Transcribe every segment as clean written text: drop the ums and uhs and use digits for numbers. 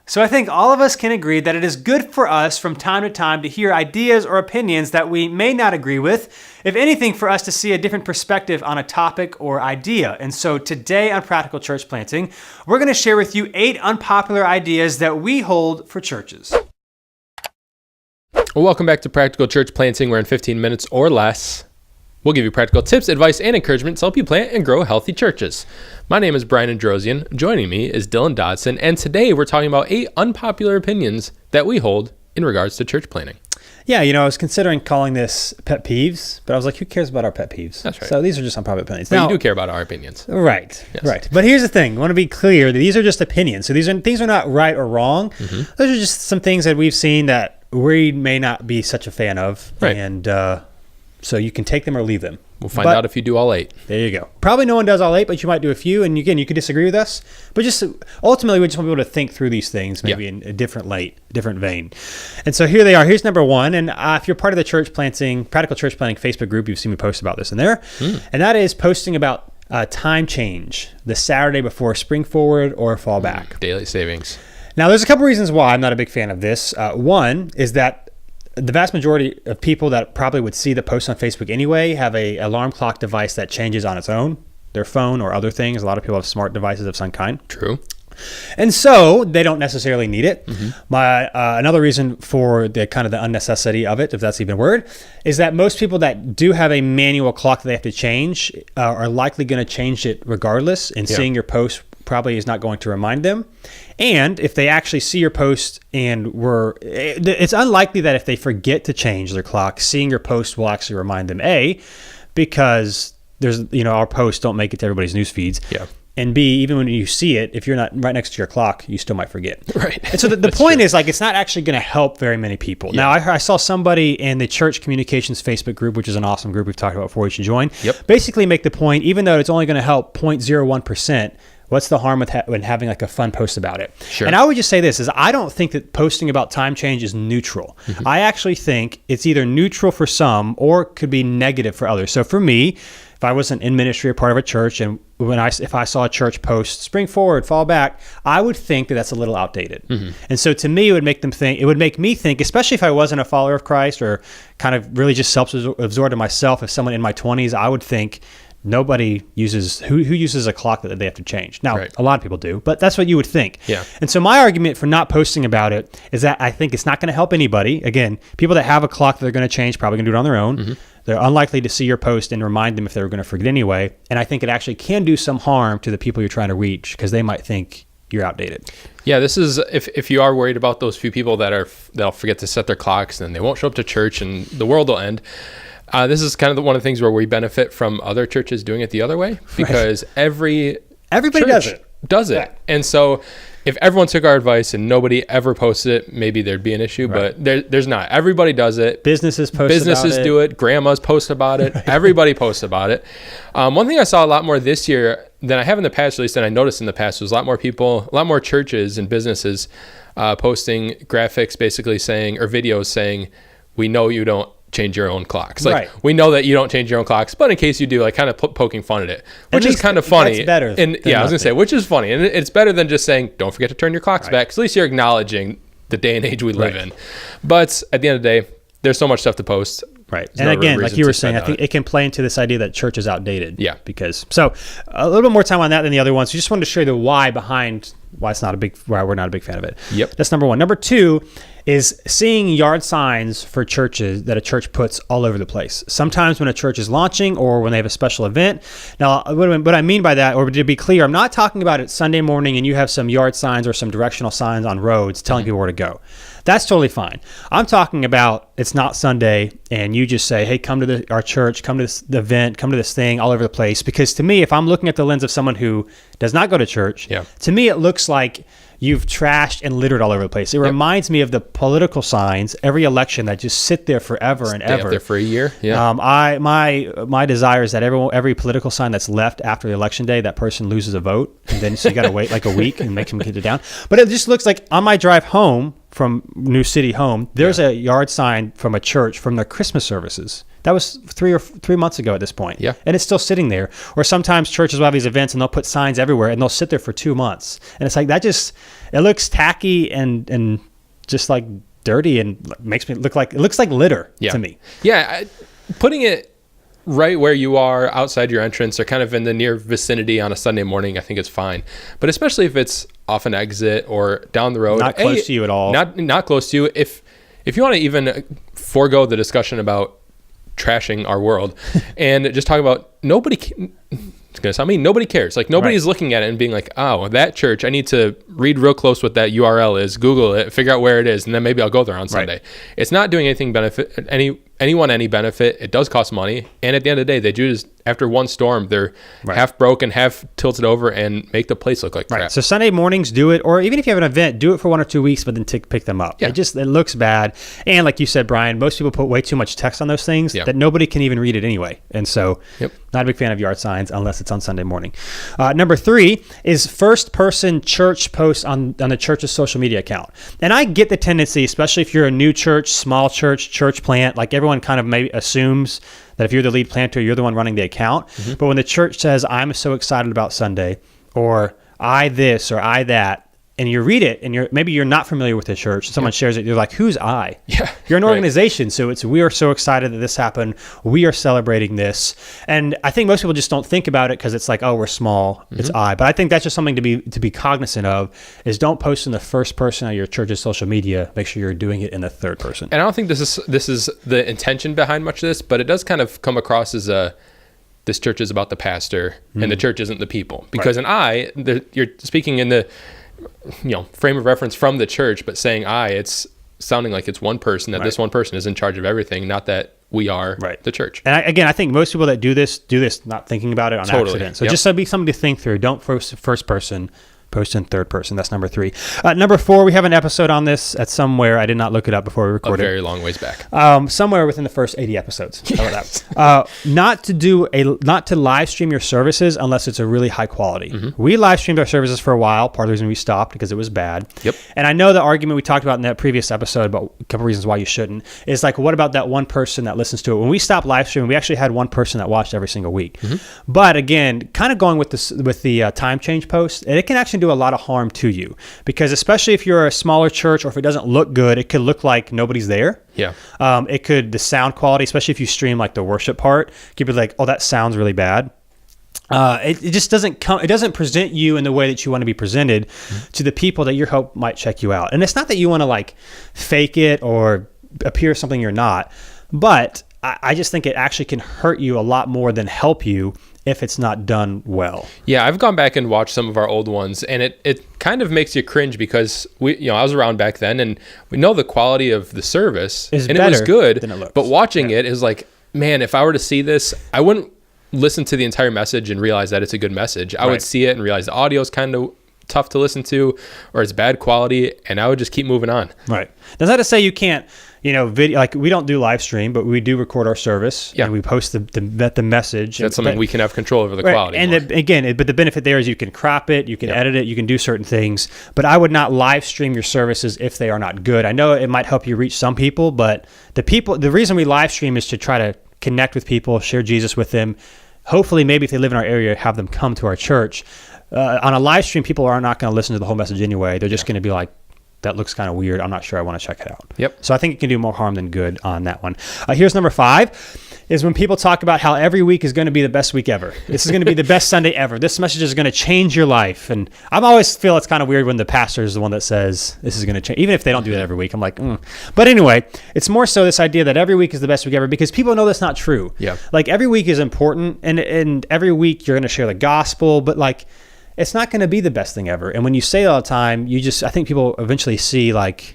So I think all of us can agree that it is good for us from time to time to hear ideas or opinions that we may not agree with, if anything, for us to see a different perspective on a topic or idea. And so today on Practical Church Planting, we're going to share with you 8 unpopular ideas that we hold for churches. Well, welcome back to Practical Church Planting, where in 15 minutes or less, we'll give you practical tips, advice, and encouragement to help you plant and grow healthy churches. My name is Brian Androsian. Joining me is Dylan Dodson, and today we're talking about 8 unpopular opinions that we hold in regards to church planting. Yeah, I was considering calling this pet peeves, but I was like, who cares about our pet peeves? That's right. So these are just unpopular opinions. But you do care about our opinions. Right, Yes. right. But here's the thing. I want to be clear that these are just opinions. So these are not right or wrong. Mm-hmm. Those are just some things that we've seen that we may not be such a fan of. Right. And so you can take them or leave them. We'll find out if you do all 8. There you go. Probably no one does all 8, but you might do a few. And again, you could disagree with us. But just ultimately, we just want people to think through these things, maybe in a different vein. And so here they are. Here's number 1. And if you're part of the Practical Church Planting Facebook group, you've seen me post about this in there. And that is posting about time change, the Saturday before spring forward or fall back. Daily savings. Now, there's a couple reasons why I'm not a big fan of this. One is that the vast majority of people that probably would see the post on Facebook anyway have a alarm clock device that changes on its own, their phone or other things. A lot of people have smart devices of some kind. True. And so they don't necessarily need it. Mm-hmm. Another reason for the kind of the unnecessity of it, if that's even a word, is that most people that do have a manual clock that they have to change are likely going to change it regardless. And seeing your post probably is not going to remind them. And if they actually see your post it's unlikely that if they forget to change their clock, seeing your post will actually remind them, A, because there's, our posts don't make it to everybody's news feeds. Yeah. And B, even when you see it, if you're not right next to your clock, you still might forget. Right. And so the point is, it's not actually going to help very many people. Yeah. Now, I saw somebody in the Church Communications Facebook group, which is an awesome group we've talked about before you should join, basically make the point, even though it's only going to help 0.01%, what's the harm with having a fun post about it? Sure. And I would just say this, is I don't think that posting about time change is neutral. Mm-hmm. I actually think it's either neutral for some or it could be negative for others. So for me, if I wasn't in ministry or part of a church, and if I saw a church post spring forward, fall back, I would think that that's a little outdated. Mm-hmm. And so to me, it would make me think, especially if I wasn't a follower of Christ or kind of really just self-absorbed in myself, if someone in my 20s, I would think nobody uses who uses a clock that they have to change. Now, A lot of people do, but that's what you would think. Yeah. And so my argument for not posting about it is that I think it's not going to help anybody. Again, people that have a clock that they're going to change probably going to do it on their own. Mm-hmm. They're unlikely to see your post and remind them if they were going to forget anyway. And I think it actually can do some harm to the people you're trying to reach because they might think you're outdated. Yeah, this is if you are worried about those few people that'll forget to set their clocks and they won't show up to church and the world will end. This is kind of one of the things where we benefit from other churches doing it the other way, because everybody does it. Yeah. And so if everyone took our advice and nobody ever posted it, maybe there'd be an issue, but there's not. Everybody does it. Businesses do it. Grandmas post about it. Everybody posts about it. One thing I saw a lot more this year than I have in the past, at least than I noticed in the past, was a lot more churches and businesses posting graphics basically saying, or videos saying, we know you don't change your own clocks. We know that you don't change your own clocks, but in case you do, kind of poking fun at it, which is kind of funny. That's better. And I was gonna say, which is funny, and it's better than just saying, don't forget to turn your clocks back, because at least you're acknowledging the day and age we live in. But at the end of the day, there's so much stuff to post. Right. And again, like you were saying, I think it can play into this idea that church is outdated. Yeah. So a little bit more time on that than the other ones. So just wanted to show you the why behind why we're not a big fan of it. Yep. That's number 1. Number 2 is seeing yard signs for churches that a church puts all over the place. Sometimes when a church is launching or when they have a special event. Now, what I mean by that, or to be clear, I'm not talking about it Sunday morning and you have some yard signs or some directional signs on roads telling people where to go. That's totally fine. I'm talking about it's not Sunday and you just say, hey, come to our church, come to this event, come to this thing all over the place. Because to me, if I'm looking at the lens of someone who does not go to church, to me, it looks like you've trashed and littered all over the place. It reminds me of the political signs every election that just sit there forever and ever. Up there for a year. Yeah. My desire is that every political sign that's left after the election day, that person loses a vote, and then so you got to wait like a week and make them get it down. But it just looks like on my drive home from New City home, there's a yard sign from a church from their Christmas services. That was 3 months ago at this point. Yeah. And it's still sitting there. Or sometimes churches will have these events and they'll put signs everywhere and they'll sit there for 2 months. And it's like, that just, It looks tacky and just like dirty, and makes me look like, it looks like litter to me. Yeah. Putting it right where you are outside your entrance or kind of in the near vicinity on a Sunday morning, I think it's fine. But especially if it's off an exit or down the road, not close to you at all. Not close to you. If you want to even forego the discussion about trashing our world and just talk about it's going to sound mean, nobody cares. Like nobody's looking at it and being like, oh, that church, I need to read real close what that URL is, Google it, figure out where it is, and then maybe I'll go there on Sunday. It's not doing anything benefit anyone any benefit. It does cost money, and at the end of the day, they do just, after one storm, they're half broken, half tilted over, and make the place look like crap. So Sunday mornings, do it, or even if you have an event, do it for 1 or 2 weeks, but then pick them up. It looks bad, and like you said, Brian, most people put way too much text on those things that nobody can even read it anyway, and so not a big fan of yard signs unless it's on Sunday morning. Number 3 is first-person church posts on the church's social media account, and I get the tendency, especially if you're a new church, small church plant, like everyone kind of maybe assumes that if you're the lead planter, you're the one running the account. But when the church says, I'm so excited about Sunday, or I this or I that, and you read it and maybe you're not familiar with the church, someone shares it, you're like, who's I? You're an organization, so it's, we are so excited that this happened, we are celebrating this. And I think most people just don't think about it because it's like, oh, we're small, it's I. But I think that's just something to be cognizant of, is don't post in the first person on your church's social media, make sure you're doing it in the third person. And I don't think this is the intention behind much of this, but it does kind of come across as this church is about the pastor and the church isn't the people. Because you're speaking in the frame of reference from the church, but saying it's sounding like it's one person, that this one person is in charge of everything, not that we are the church. And I think most people that do this not thinking about it on accident. So just be something to think through. Don't first person, post in third person. That's number 3. Number 4, we have an episode on this at somewhere. I did not look it up before we recorded. A very long ways back. Somewhere within the first 80 episodes. How about that? Not to live stream your services unless it's a really high quality. We live streamed our services for a while. Part of the reason we stopped because it was bad. And I know the argument we talked about in that previous episode about a couple reasons why you shouldn't is like, what about that one person that listens to it? When we stopped live streaming, we actually had one person that watched every single week. But again, kind of going with the time change post, it can actually do a lot of harm to you, because especially if you're a smaller church, or if it doesn't look good, it could look like nobody's there. It could, the sound quality, especially if you stream like the worship part, could be like, oh, that sounds really bad. It just doesn't present you in the way that you want to be presented to the people that your hope might check you out. And it's not that you want to like fake it or appear something you're not, but I just think it actually can hurt you a lot more than help you if it's not done well. Yeah, I've gone back and watched some of our old ones, and it kind of makes you cringe, because I was around back then, and we know the quality of the service is and better it was good, than it looks. But watching it is like, man, if I were to see this, I wouldn't listen to the entire message and realize that it's a good message. I would see it and realize the audio is kind of tough to listen to, or it's bad quality, and I would just keep moving on. Right. That's not to say you can't, video, like we don't do live stream, but we do record our service and we post the message. That's something we can have control over the quality. And but the benefit there is you can crop it, you can edit it, you can do certain things, but I would not live stream your services if they are not good. I know it might help you reach some people, but the reason we live stream is to try to connect with people, share Jesus with them. Hopefully, maybe if they live in our area, have them come to our church. On a live stream, people are not going to listen to the whole message anyway. They're just going to be like, that looks kind of weird. I'm not sure I want to check it out. So I think it can do more harm than good on that one. Here's number 5, is when people talk about how every week is going to be the best week ever. This is going to be the best Sunday ever. This message is going to change your life. And I always feel it's kind of weird when the pastor is the one that says this is going to change, even if they don't do that every week. I'm like, But anyway, it's more so this idea that every week is the best week ever, because people know that's not true. Like every week is important, and every week you're going to share the gospel, but like, it's not going to be the best thing ever. And when you say it all the time, I think people eventually see that's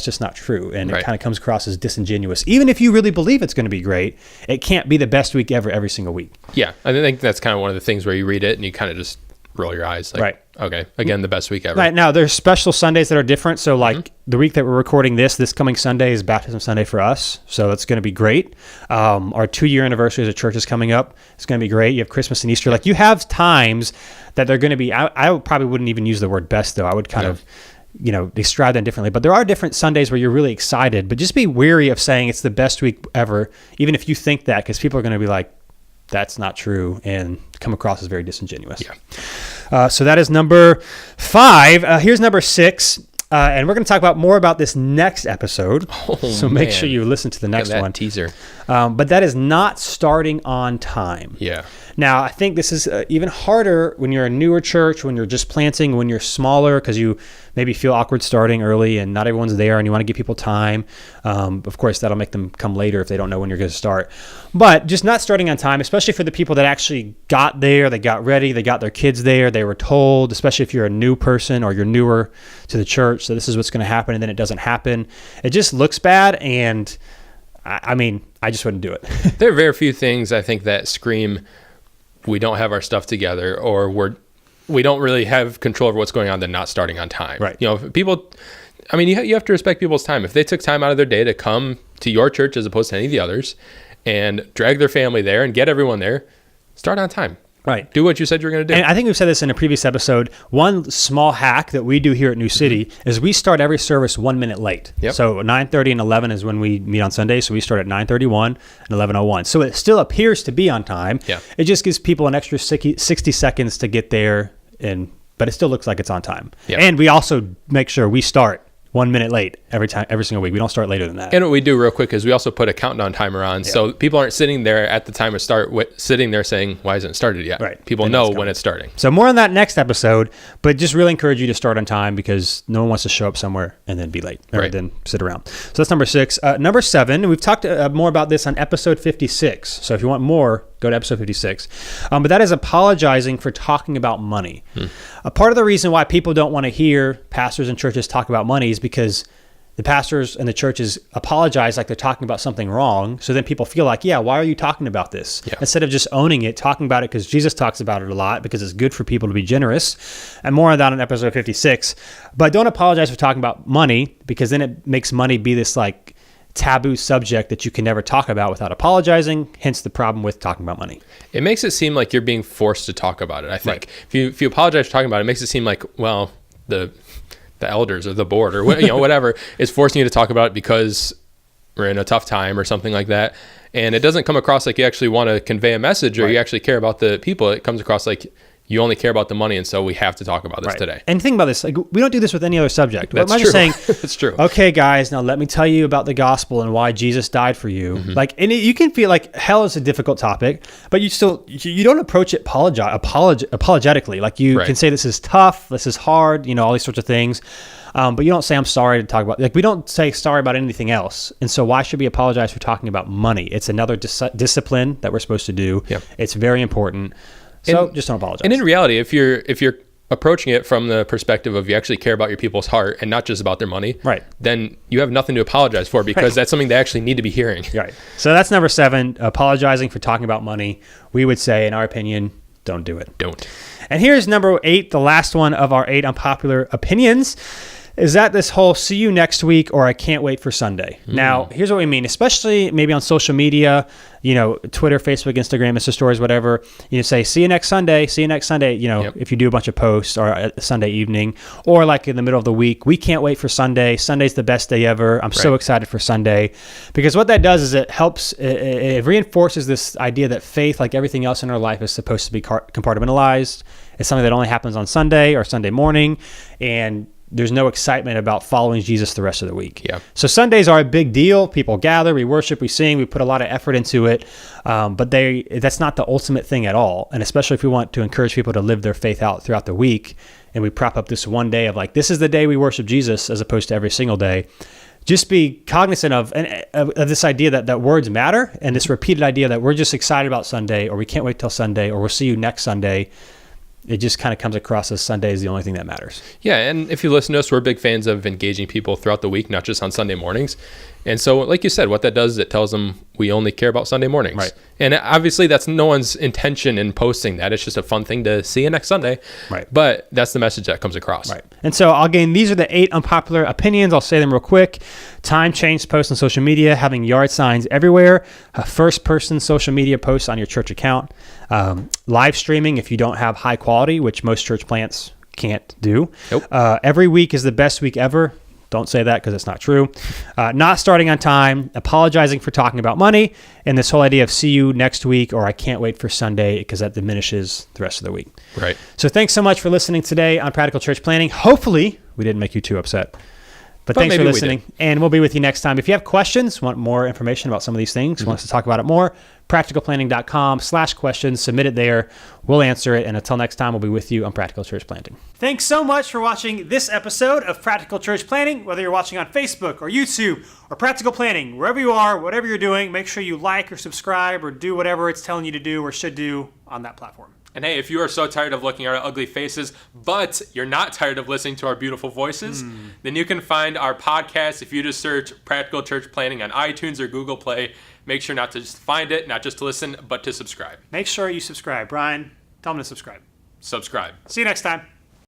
just not true. And it kind of comes across as disingenuous. Even if you really believe it's going to be great, it can't be the best week ever every single week. Yeah. I think that's kind of one of the things where you read it and you kind of just roll your eyes. Like, okay, again, the best week ever. Right. Now, there's special Sundays that are different. So like the week that we're recording this coming Sunday is Baptism Sunday for us. So it's going to be great. Our 2-year anniversary as a church is coming up. It's going to be great. You have Christmas and Easter. Like you have times that they're going to be, I probably wouldn't even use the word best though. I would kind of, describe them differently. But there are different Sundays where you're really excited, but just be wary of saying it's the best week ever, even if you think that, because people are going to be like, that's not true, and come across as very disingenuous. So that is number 5. Here's number 6. And we're going to talk about more about this next episode. So make sure you listen to the next one. Teaser. But that is not starting on time. Yeah. Now, I think this is even harder when you're a newer church, when you're just planting, when you're smaller, because you maybe feel awkward starting early and not everyone's there and you want to give people time. Of course, that'll make them come later if they don't know when you're going to start. But just not starting on time, especially for the people that actually got there, they got ready, they got their kids there, they were told, especially if you're a new person or you're newer to the church, so this is what's going to happen, and then it doesn't happen. It just looks bad, and I mean, I just wouldn't do it. There are very few things I think that scream, we don't have our stuff together, or we don't really have control over what's going on than not starting on time. Right. You know, people, I mean, you have to respect people's time. If they took time out of their day to come to your church as opposed to any of the others and drag their family there and get everyone there, start on time. Right. Do what you said you were going to do. And I think we've said this in a previous episode. One small hack that we do here at New City is we start every service 1 minute late. Yep. So 9:30 and 11 is when we meet on Sunday. So we start at 9:31 and 11:01. So it still appears to be on time. Yeah. It just gives people an extra 60 seconds to get there, but it still looks like it's on time. Yep. And we also make sure we start 1 minute late every single week. We don't start later than that. And what we do real quick is we also put a countdown timer on. Yeah. So people aren't sitting there at the time of start, sitting there saying, why hasn't it started yet? Right. People know when it's starting. So more on that next episode, but just really encourage you to start on time because no one wants to show up somewhere and then be late or then sit around. So that's number 6. Number 7, we've talked more about this on episode 56. So if you want more, go to episode 56. But that is apologizing for talking about money. A part of the reason why people don't want to hear pastors and churches talk about money is because the pastors and the churches apologize like they're talking about something wrong. So then people feel like, yeah, why are you talking about this? Yeah. Instead of just owning it, talking about it because Jesus talks about it a lot because it's good for people to be generous. And more on that in episode 56. But don't apologize for talking about money because then it makes money be this like taboo subject that you can never talk about without apologizing, hence the problem with talking about money. It makes it seem like you're being forced to talk about it, I think. Right. If you apologize for talking about it, it makes it seem like, well, the elders or the board or whatever is forcing you to talk about it because we're in a tough time or something like that. And it doesn't come across like you actually want to convey a message or you actually care about the people. It comes across like you only care about the money, and so we have to talk about this today. And think about this, like we don't do this with any other subject. That's I'm true. just saying, that's true. Okay, guys, now let me tell you about the gospel and why Jesus died for you. And you can feel like hell is a difficult topic, but you don't approach it apologetically. Like you can say this is tough, this is hard, all these sorts of things. But you don't say, I'm sorry to talk about, like we don't say sorry about anything else. And so why should we apologize for talking about money? It's another discipline that we're supposed to do. Yep. It's very important. So just don't apologize. And in reality, if you're approaching it from the perspective of you actually care about your people's heart and not just about their money, then you have nothing to apologize for because that's something they actually need to be hearing. Right. So that's number 7, apologizing for talking about money. We would say, in our opinion, don't do it. Don't. And here's number 8, the last one of our 8 unpopular opinions. Is that this whole see you next week or I can't wait for Sunday. Now, here's what we mean, especially maybe on social media, Twitter, Facebook, Instagram, Insta stories, whatever. Say, see you next Sunday, if you do a bunch of posts or a Sunday evening or like in the middle of the week, we can't wait for Sunday. Sunday's the best day ever. I'm so excited for Sunday. Because what that does is it helps, it reinforces this idea that faith, like everything else in our life, is supposed to be compartmentalized. It's something that only happens on Sunday or Sunday morning. And there's no excitement about following Jesus the rest of the week. Yeah. So Sundays are a big deal. People gather, we worship, we sing, we put a lot of effort into it. But that's not the ultimate thing at all. And especially if we want to encourage people to live their faith out throughout the week, and we prop up this one day of like, this is the day we worship Jesus as opposed to every single day. Just be cognizant of this idea that words matter and this repeated idea that we're just excited about Sunday or we can't wait till Sunday or we'll see you next Sunday. It just kind of comes across as Sunday is the only thing that matters. Yeah, and if you listen to us, we're big fans of engaging people throughout the week, not just on Sunday mornings. And so, like you said, what that does is it tells them we only care about Sunday mornings. Right. And obviously, that's no one's intention in posting that. It's just a fun thing to see you next Sunday. Right. But that's the message that comes across. Right. And so, again, these are the 8 unpopular opinions. I'll say them real quick. Time change posts on social media, having yard signs everywhere, a first-person social media posts on your church account, live streaming if you don't have high quality, which most church plants can't do. Nope. Every week is the best week ever. Don't say that because it's not true. Not starting on time, apologizing for talking about money, and this whole idea of see you next week or I can't wait for Sunday because that diminishes the rest of the week. Right. So thanks so much for listening today on Practical Church Planning. Hopefully we didn't make you too upset. But thanks for listening, and we'll be with you next time. If you have questions, want more information about some of these things, want us to talk about it more, practicalplanning.com/questions, submit it there. We'll answer it, and until next time, we'll be with you on Practical Church Planting. Thanks so much for watching this episode of Practical Church Planting. Whether you're watching on Facebook or YouTube or Practical Planning, wherever you are, whatever you're doing, make sure you like or subscribe or do whatever it's telling you to do or should do on that platform. And hey, if you are so tired of looking at our ugly faces, but you're not tired of listening to our beautiful voices, then you can find our podcast if you just search Practical Church Planning on iTunes or Google Play. Make sure not to just find it, not just to listen, but to subscribe. Make sure you subscribe. Brian, tell them to subscribe. Subscribe. See you next time.